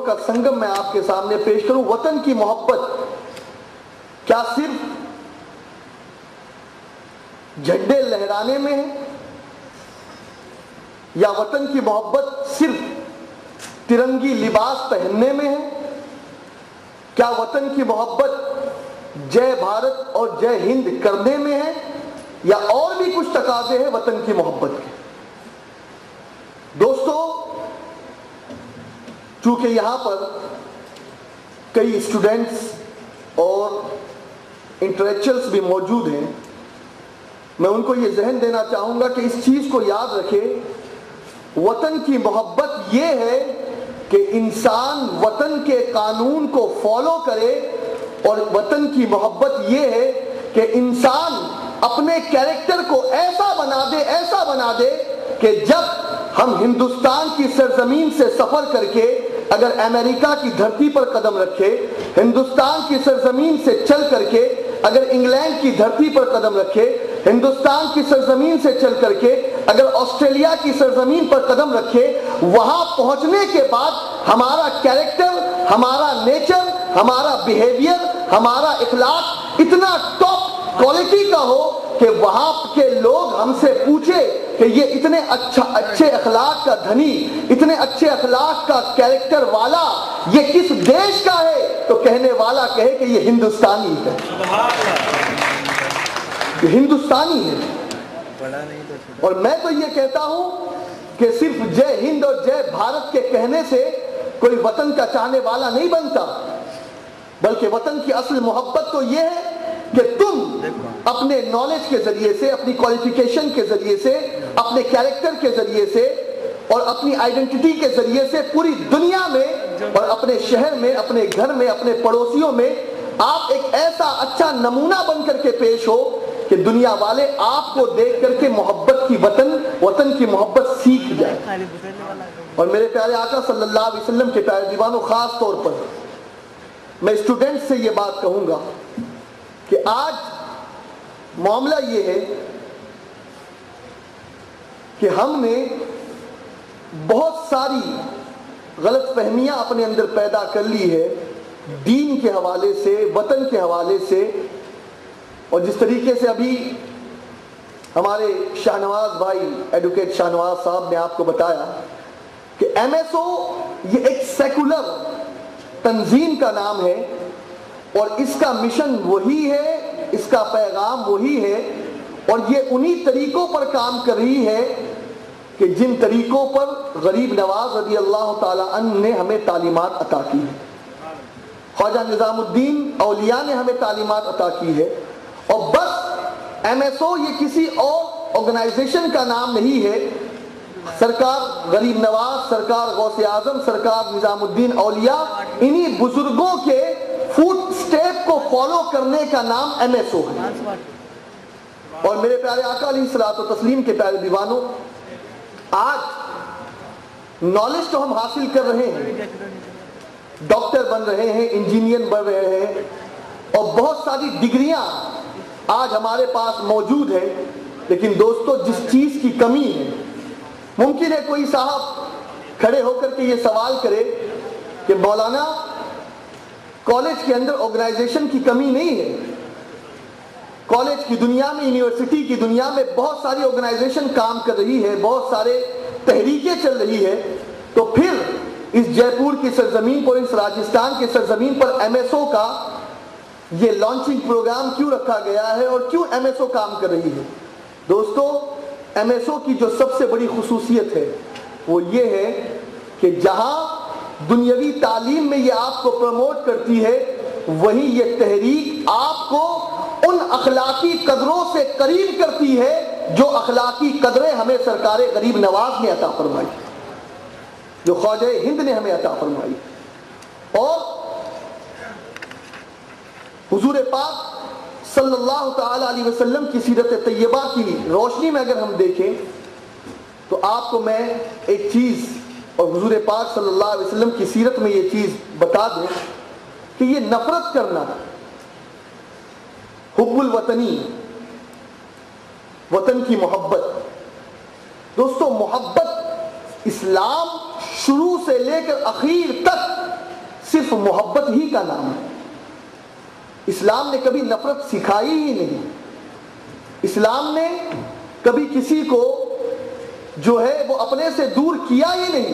का संगम मैं आपके सामने पेश करूं। वतन की मोहब्बत क्या सिर्फ झंडे लहराने में है, या वतन की मोहब्बत सिर्फ तिरंगी लिबास पहनने में है? क्या वतन की मोहब्बत जय भारत और जय हिंद करने में है, या और भी कुछ तकाजे हैं वतन की मोहब्बत के? दोस्तों, चूंकि यहां पर कई स्टूडेंट्स और इंटेलेक्चुअल्स भी मौजूद हैं, मैं उनको ये जहन देना चाहूंगा कि इस चीज को याद रखें, वतन की मोहब्बत ये है कि इंसान वतन के कानून को फॉलो करे, और वतन की मोहब्बत ये है कि इंसान अपने कैरेक्टर को ऐसा बना दे कि जब हम हिंदुस्तान की सरजमीन से सफर करके अगर अमेरिका की धरती पर कदम रखे, हिंदुस्तान की सरजमीन से चल करके अगर इंग्लैंड की धरती पर कदम रखे, हिंदुस्तान की सरजमीन से चल करके अगर ऑस्ट्रेलिया की सरजमीन पर कदम रखे, वहां पहुंचने के बाद हमारा कैरेक्टर, हमारा नेचर, हमारा बिहेवियर, हमारा इखलाक इतना टॉप क्वालिटी का हो कि वहां के लोग हमसे पूछे कि ये इतने अच्छे अखलाक का धनी, इतने अच्छे अखलाक का कैरेक्टर वाला ये किस देश का है? तो कहने वाला कहे कि ये हिंदुस्तानी है, ये हिंदुस्तानी है। और मैं तो ये कहता हूं कि सिर्फ जय हिंद और जय भारत के कहने से कोई वतन का चाहने वाला नहीं बनता, बल्कि वतन की असल मोहब्बत तो ये है कि तुम अपने नॉलेज के जरिए से, अपनी क्वालिफिकेशन के जरिए से, अपने कैरेक्टर के जरिए से और अपनी आइडेंटिटी के जरिए से पूरी दुनिया में और अपने शहर में, अपने घर में, अपने पड़ोसियों में आप एक ऐसा अच्छा नमूना बनकर के पेश हो कि दुनिया वाले आपको देख करके मोहब्बत की वतन की मोहब्बत सीख जाए। और मेरे प्यारे आका सल्लल्लाहु अलैहि वसल्लम के प्यारे दीवानों, खास तौर पर मैं स्टूडेंट से ये बात कहूंगा कि आज मामला ये है कि हमने बहुत सारी गलतफहमियां अपने अंदर पैदा कर ली है दीन के हवाले से, वतन के हवाले से। और जिस तरीके से अभी हमारे शाहनवाज भाई, एडवोकेट शाहनवाज साहब ने आपको बताया कि एमएसओ ये एक सेकुलर तंजीम का नाम है और इसका मिशन वही है, इसका पैगाम वही है, और ये उन्हीं तरीकों पर काम कर रही है कि जिन तरीकों पर गरीब नवाज रज़ी अल्लाह ताला अन्हु ने हमें तालीमात अता की है, ख्वाजा निज़ामुद्दीन औलिया ने हमें तालीमात अता की है। और बस एमएसओ ये किसी और ऑर्गेनाइजेशन का नाम नहीं है। सरकार गरीब नवाज, सरकार गौसे आजम, सरकार निज़ामुद्दीन औलिया, इन्हीं बुजुर्गों के फुट स्टेप को फॉलो करने का नाम एमएसओ है। और मेरे प्यारे आका अलैहिस्सलातु तस्लीम के प्यारे दीवानों, आज नॉलेज तो हम हासिल कर रहे हैं, डॉक्टर बन रहे हैं, इंजीनियर बन रहे हैं, और बहुत सारी डिग्रियां आज हमारे पास मौजूद है। लेकिन दोस्तों, जिस चीज की कमी है, मुमकिन है कोई साहब खड़े होकर के ये सवाल करे कि मौलाना, कॉलेज के अंदर ऑर्गेनाइजेशन की कमी नहीं है। कॉलेज की दुनिया में, यूनिवर्सिटी की दुनिया में बहुत सारी ऑर्गेनाइजेशन काम कर रही है, बहुत सारे तहरीकें चल रही है, तो फिर इस जयपुर की सरजमीन पर, इस राजस्थान की सरजमीन पर एमएसओ का ये लॉन्चिंग प्रोग्राम क्यों रखा गया है और क्यों एमएसओ काम कर रही है? दोस्तों, एमएसओ की जो सबसे बड़ी खुसूसियत है वो ये है कि जहां दुनियावी तालीम में ये आपको प्रमोट करती है, वहीं ये तहरीक आपको उन अखलाकी कदरों से करीब करती है जो अखलाकी कदरें हमें सरकारे गरीब नवाज ने अता फरमाई, जो ख्वाजा हिंद ने हमें अता फरमाई। और हुजूर पाक सल्लल्लाहु ताला अलैहि वसल्लम की सीरत तैयबा की रोशनी में अगर हम देखें तो आपको मैं एक चीज, और हुजूर पाक सल्लल्लाहु अलैहि वसल्लम की सीरत में ये चीज बता दूं कि ये नफरत करना, हुब्बुल वतनी, वतन की मोहब्बत, दोस्तों मोहब्बत इस्लाम शुरू से लेकर आखिर तक मोहब्बत ही का नाम है। इस्लाम ने कभी नफरत सिखाई ही नहीं। इस्लाम ने कभी किसी को जो है वो अपने से दूर किया ही नहीं।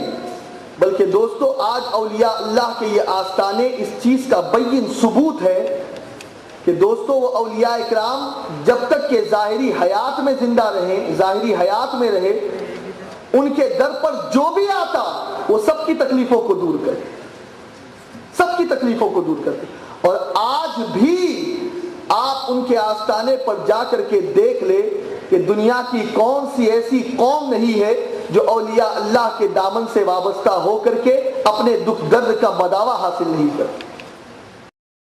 बल्कि दोस्तों, आज औलिया अल्लाह के ये आस्ताने इस चीज का बैयन सबूत है कि दोस्तों वो औलिया इकराम जब तक के ज़ाहिरी हयात में जिंदा रहे, ज़ाहिरी हयात में रहे, उनके दर पर जो भी आता वो सबकी तकलीफों को दूर करे, सबकी तकलीफों को दूर करते। और आज भी आप उनके आस्ताने पर जाकर के देख ले कि दुनिया की कौन सी ऐसी कौम नहीं है जो औलिया अल्लाह के दामन से वाबस्ता होकर के अपने दुख दर्द का बदावा हासिल नहीं करती।